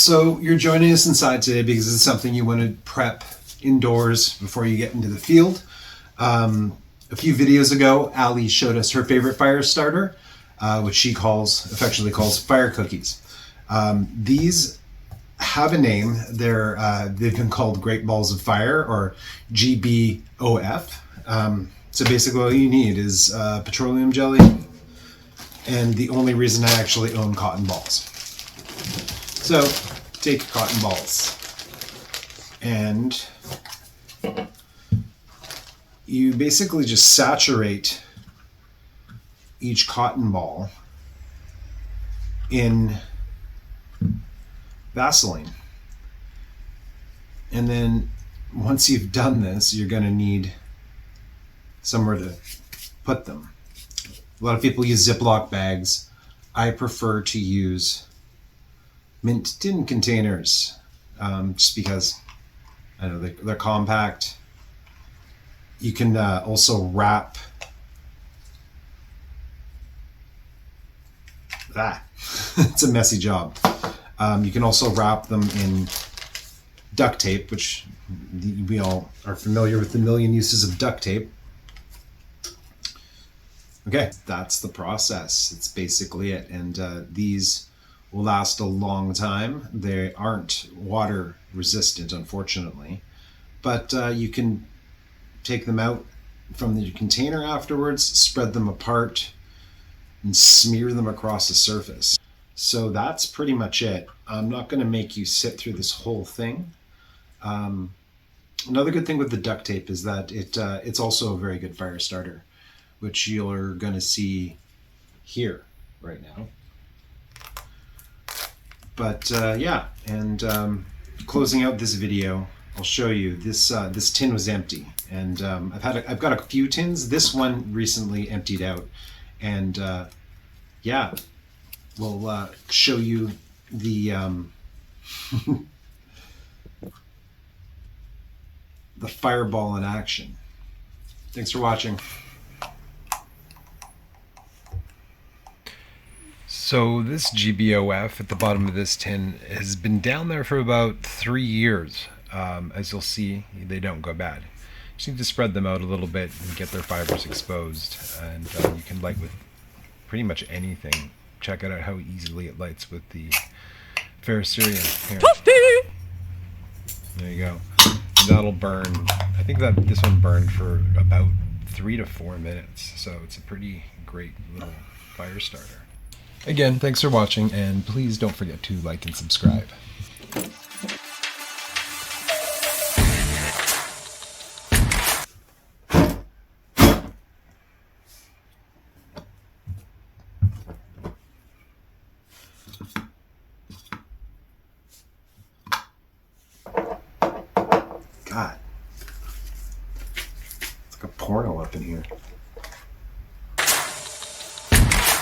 So you're joining us inside today because it's something you want to prep indoors before you get into the field. A few videos ago, Ali showed us her favorite fire starter, which she affectionately calls fire cookies. These have a name. They've been called Great Balls of Fire, or GBOF. So basically all you need is petroleum jelly, and the only reason I actually own cotton balls. So take your cotton balls and you basically just saturate each cotton ball in Vaseline. And then once you've done this, you're going to need somewhere to put them. A lot of people use Ziploc bags. I prefer to use mint tin containers, just because I know they're compact. You can also wrap that. It's a messy job. You can also wrap them in duct tape, which we all are familiar with the million uses of duct tape. Okay, that's the process. It's basically it. And these will last a long time. They aren't water resistant, unfortunately, but you can take them out from the container afterwards, spread them apart, and smear them across the surface. So that's pretty much it. I'm not going to make you sit through this whole thing. Another good thing with the duct tape is that it's also a very good fire starter, which you're going to see here right now. But yeah, and closing out this video, I'll show you this. This tin was empty, and I've got a few tins. This one recently emptied out, and yeah, we'll show you the the fireball in action. Thanks for watching. So this GBOF at the bottom of this tin has been down there for about 3 years. As you'll see, they don't go bad. Just need to spread them out a little bit and get their fibers exposed. And you can light with pretty much anything. Check out how easily it lights with the ferrocerium. Here. There you go. And that'll burn. I think that this one burned for about 3 to 4 minutes. So it's a pretty great little fire starter. Again, thanks for watching, and please don't forget to like and subscribe. God, it's like a porno up in here.